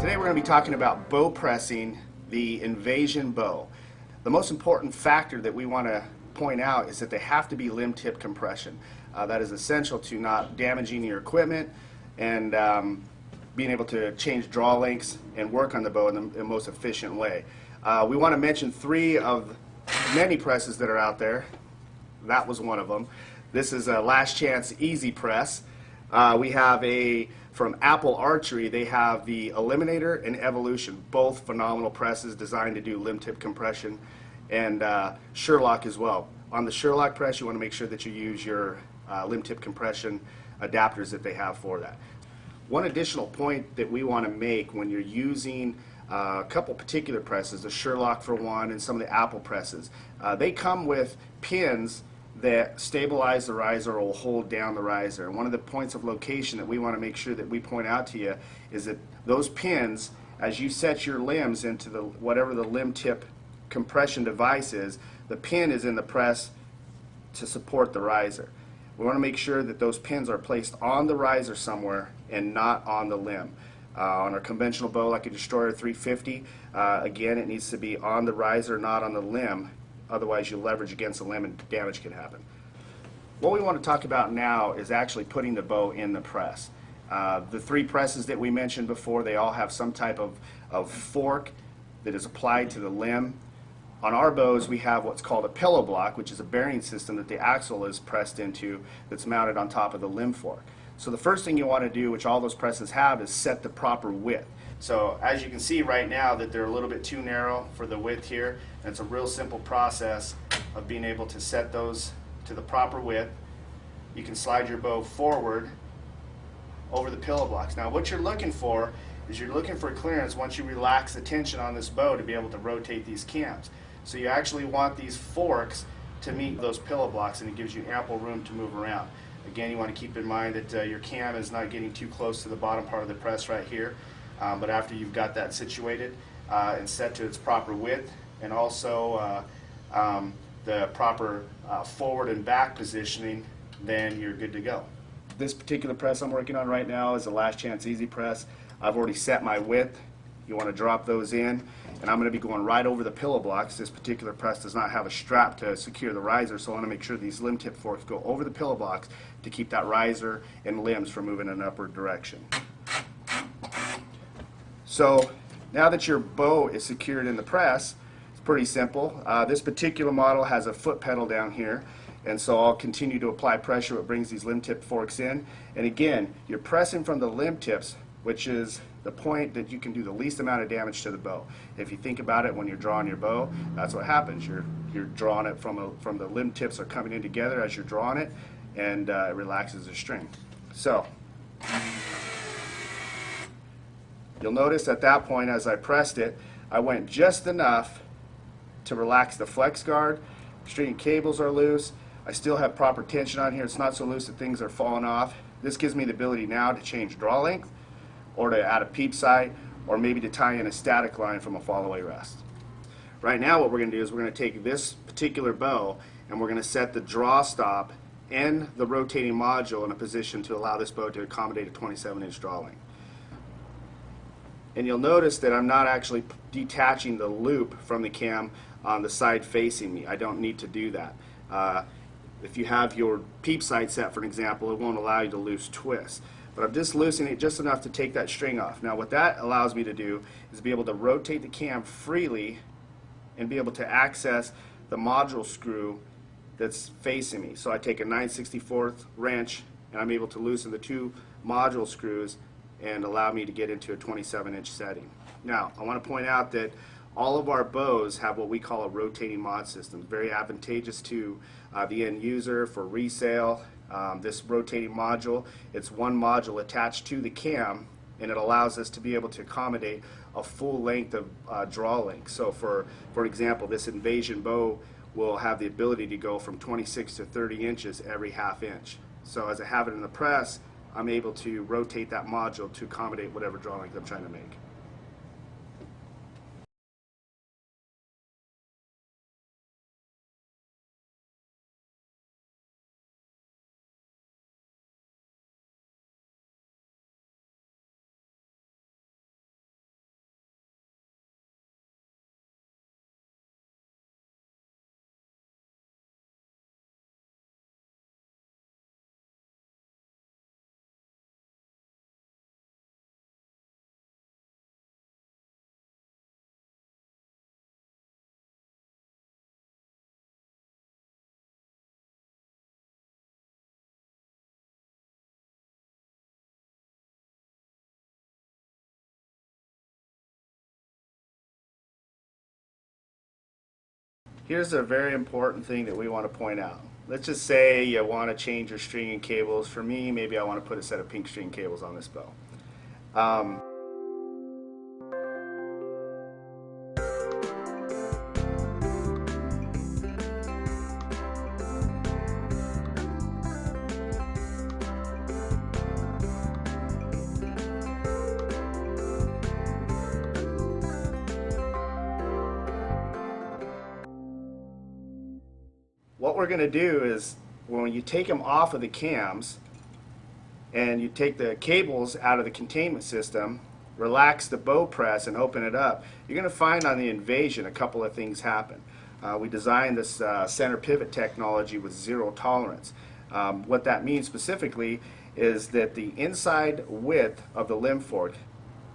Today we're going to be talking about bow pressing the Invasion bow. The most important factor that we want to point out is that they have to be limb tip compression. That is essential to not damaging your equipment and being able to change draw lengths and work on the bow in the most efficient way. We want to mention three of many presses that are out there. That was one of them. This is a Last Chance Easy Press. We have from Apple Archery, they have the Eliminator and Evolution, both phenomenal presses designed to do limb tip compression, and Sherlock as well. On the Sherlock press, you want to make sure that you use your limb tip compression adapters that they have for that. One additional point that we want to make when you're using a couple particular presses, the Sherlock for one and some of the Apple presses, they come with pins that stabilize the riser or will hold down the riser. And one of the points of location that we want to make sure that we point out to you is that those pins, as you set your limbs into whatever the limb tip compression device is, the pin is in the press to support the riser. We want to make sure that those pins are placed on the riser somewhere and not on the limb. On our conventional bow like a Destroyer 350, again, it needs to be on the riser, not on the limb. Otherwise you leverage against the limb and damage can happen. What we want to talk about now is actually putting the bow in the press. The three presses that we mentioned before, they all have some type of fork that is applied to the limb. On our bows we have what's called a pillow block, which is a bearing system that the axle is pressed into that's mounted on top of the limb fork. So the first thing you want to do, which all those presses have, is set the proper width. So as you can see right now that they're a little bit too narrow for the width here, and it's a real simple process of being able to set those to the proper width. You can slide your bow forward over the pillow blocks. Now what you're looking for is you're looking for clearance once you relax the tension on this bow to be able to rotate these cams. So you actually want these forks to meet those pillow blocks, and it gives you ample room to move around. Again, you want to keep in mind that your cam is not getting too close to the bottom part of the press right here. But after you've got that situated and set to its proper width, and also the proper forward and back positioning, then you're good to go. This particular press I'm working on right now is a Last Chance Easy Press. I've already set my width. You want to drop those in, and I'm going to be going right over the pillow blocks. This particular press does not have a strap to secure the riser, so I want to make sure these limb tip forks go over the pillow blocks to keep that riser and limbs from moving in an upward direction. So now that your bow is secured in the press, it's pretty simple. This particular model has a foot pedal down here, and so I'll continue to apply pressure. It brings these limb tip forks in, and again, you're pressing from the limb tips, which is the point that you can do the least amount of damage to the bow. If you think about it, when you're drawing your bow, that's what happens. You're drawing it from the limb tips are coming in together as you're drawing it, and it relaxes the string. So you'll notice at that point, as I pressed it, I went just enough to relax the flex guard. String cables are loose. I still have proper tension on here. It's not so loose that things are falling off. This gives me the ability now to change draw length, or to add a peep sight, or maybe to tie in a static line from a fall-away rest. Right now what we're going to do is we're going to take this particular bow and we're going to set the draw stop and the rotating module in a position to allow this bow to accommodate a 27-inch draw length. And you'll notice that I'm not actually detaching the loop from the cam on the side facing me. I don't need to do that. If you have your peep sight set, for an example, it won't allow you to loose twist. But I'm just loosening it just enough to take that string off. Now what that allows me to do is be able to rotate the cam freely and be able to access the module screw that's facing me. So I take a 9/64 wrench and I'm able to loosen the two module screws and allow me to get into a 27-inch setting. Now I want to point out that all of our bows have what we call a rotating mod system. Very advantageous to the end user for resale. This rotating module, it's one module attached to the cam, and it allows us to be able to accommodate a full length of draw length. So for example, this Invasion bow will have the ability to go from 26 to 30 inches every half inch. So as I have it in the press, I'm able to rotate that module to accommodate whatever draw length I'm trying to make. Here's a very important thing that we want to point out. Let's just say you want to change your string and cables. For me, maybe I want to put a set of pink string cables on this bow. What we're going to do is, when you take them off of the cams and you take the cables out of the containment system, relax the bow press and open it up, you're going to find on the Invasion a couple of things happen. We designed this center pivot technology with zero tolerance. What that means specifically is that the inside width of the limb fork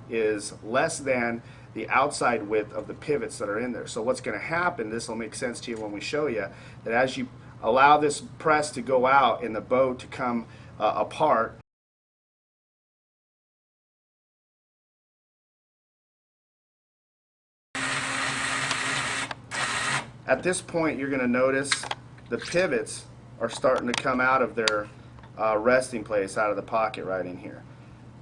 is less than the outside width of the pivots that are in there. So what's going to happen, this will make sense to you when we show you, that as you allow this press to go out and the bow to come apart, at this point you're going to notice the pivots are starting to come out of their resting place, out of the pocket right in here.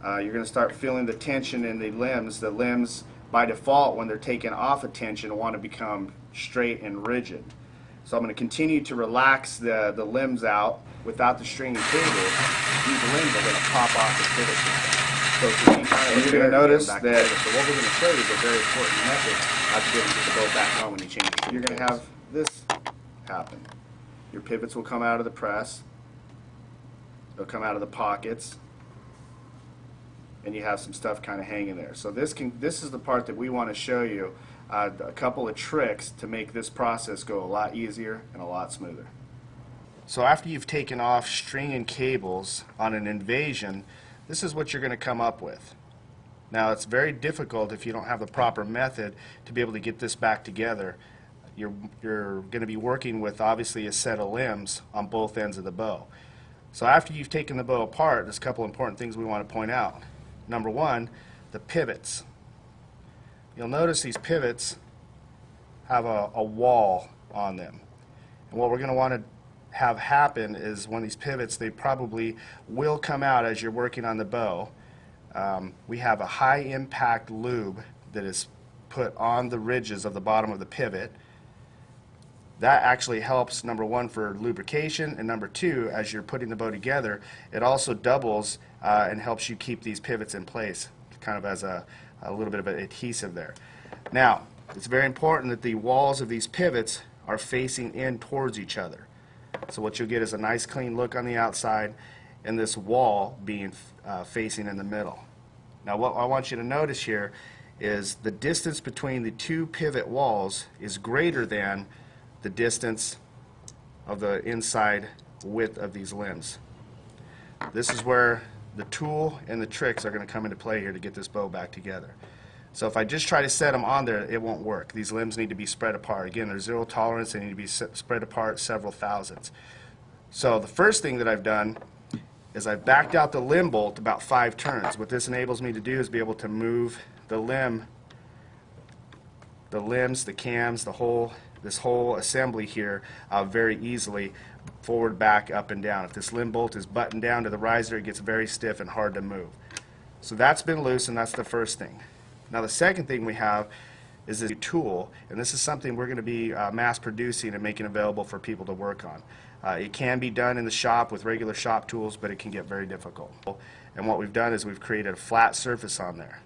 You're going to start feeling the tension in the limbs. The limbs, by default, when they're taken off of tension, want to become straight and rigid. So I'm going to continue to relax the limbs out without the string and cable. These limbs are going to pop off the pivot system. So you're going to notice that. So what we're going to show you is a very important method to be able to get the bow back on when you change it. You're going to have this happen. Your pivots will come out of the press. They'll come out of the pockets. And you have some stuff kind of hanging there. So this is the part that we want to show you, a couple of tricks to make this process go a lot easier and a lot smoother. So after you've taken off string and cables on an Invasion, this is what you're going to come up with. Now it's very difficult if you don't have the proper method to be able to get this back together. You're going to be working with obviously a set of limbs on both ends of the bow. So after you've taken the bow apart, there's a couple important things we want to point out. Number one, the pivots. You'll notice these pivots have a wall on them. And what we're going to want to have happen is when these pivots, they probably will come out as you're working on the bow. We have a high impact lube that is put on the ridges of the bottom of the pivot. That actually helps, number one, for lubrication, and number two, as you're putting the bow together, it also doubles and helps you keep these pivots in place, kind of as a little bit of an adhesive there. Now, it's very important that the walls of these pivots are facing in towards each other. So what you'll get is a nice clean look on the outside and this wall being facing in the middle. Now what I want you to notice here is the distance between the two pivot walls is greater than the distance of the inside width of these limbs. This is where the tool and the tricks are going to come into play here to get this bow back together. So if I just try to set them on there, it won't work. These limbs need to be spread apart. Again, there's zero tolerance. They need to be spread apart several thousandths. So the first thing that I've done is I've backed out the limb bolt about 5 turns. What this enables me to do is be able to move the limbs, the cams, this whole assembly here very easily, forward, back, up, and down. If this limb bolt is buttoned down to the riser, it gets very stiff and hard to move. So that's been loose, and that's the first thing. Now the second thing we have is this tool, and this is something we're going to be mass producing and making available for people to work on. It can be done in the shop with regular shop tools, but it can get very difficult. And what we've done is we've created a flat surface on there.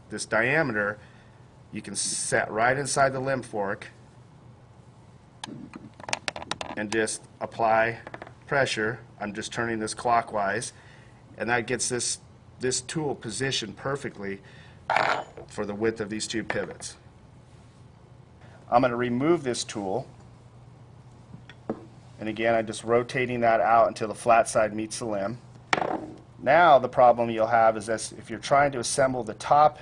This diameter you can set right inside the limb fork and just apply pressure. I'm just turning this clockwise, and that gets this tool positioned perfectly for the width of these two pivots. I'm going to remove this tool, and again I'm just rotating that out until the flat side meets the limb. Now the problem you'll have is that if you're trying to assemble the top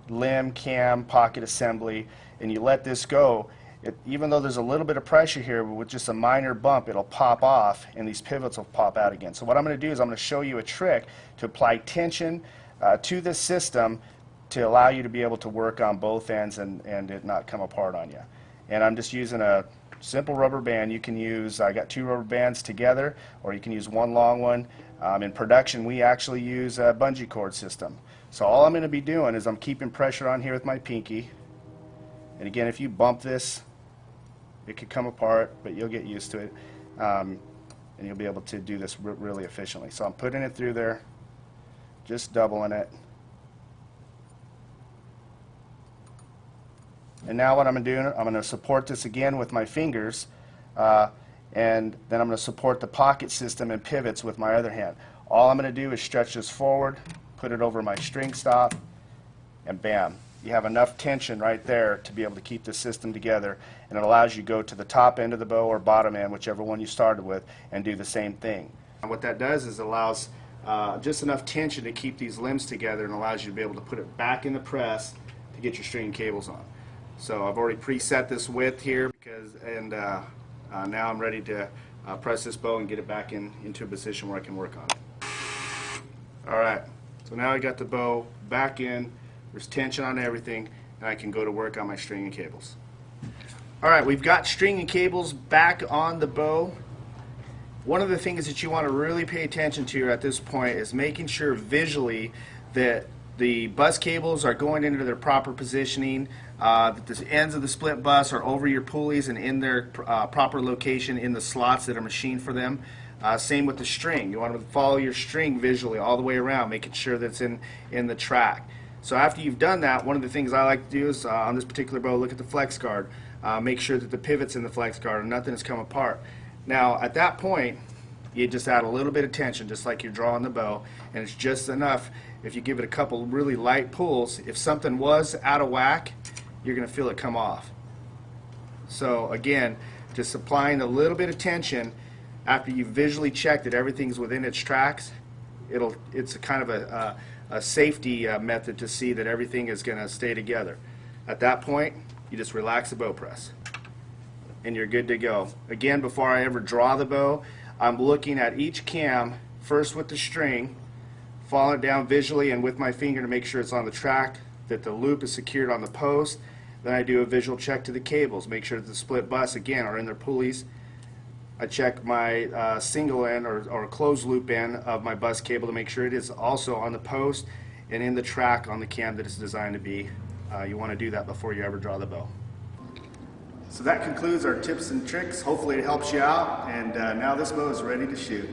limb, cam, pocket assembly, and you let this go, even though there's a little bit of pressure here, with just a minor bump, it'll pop off and these pivots will pop out again. So what I'm going to do is I'm going to show you a trick to apply tension to this system to allow you to be able to work on both ends and it not come apart on you. And I'm just using a simple rubber band. You can use, I got 2 rubber bands together, or you can use one long one. In production, we actually use a bungee cord system. So all I'm going to be doing is I'm keeping pressure on here with my pinky. And again, if you bump this, it could come apart, but you'll get used to it. And you'll be able to do this really efficiently. So I'm putting it through there, just doubling it. And now what I'm doing, I'm going to support this again with my fingers, and then I'm going to support the pocket system and pivots with my other hand. All I'm going to do is stretch this forward, put it over my string stop, and bam. You have enough tension right there to be able to keep the system together, and it allows you to go to the top end of the bow or bottom end, whichever one you started with, and do the same thing. And what that does is it allows just enough tension to keep these limbs together and allows you to be able to put it back in the press to get your string and cables on. So I've already preset this width here now I'm ready to press this bow and get it back into a position where I can work on it. Alright, so now I got the bow back in, there's tension on everything, and I can go to work on my string and cables. Alright, we've got string and cables back on the bow. One of the things that you want to really pay attention to at this point is making sure visually that the bus cables are going into their proper positioning, that the ends of the split bus are over your pulleys and in their proper location in the slots that are machined for them. Same with the string. You want to follow your string visually all the way around, making sure that it's in the track. So after you've done that, one of the things I like to do is on this particular bow, look at the flex guard. Make sure that the pivot's in the flex guard and nothing has come apart. Now at that point, you just add a little bit of tension, just like you're drawing the bow, and it's just enough. If you give it a couple really light pulls, if something was out of whack, you're going to feel it come off. So again, just applying a little bit of tension after you've visually checked that everything's within its tracks, it's a kind of a safety method to see that everything is going to stay together. At that point, you just relax the bow press, and you're good to go. Again, before I ever draw the bow, I'm looking at each cam, first with the string, following it down visually and with my finger to make sure it's on the track, that the loop is secured on the post. Then I do a visual check to the cables, make sure that the split bus, again, are in their pulleys. I check my single end or closed loop end of my bus cable to make sure it is also on the post and in the track on the cam that it's designed to be. You want to do that before you ever draw the bow. So that concludes our tips and tricks. Hopefully it helps you out, and now this bow is ready to shoot.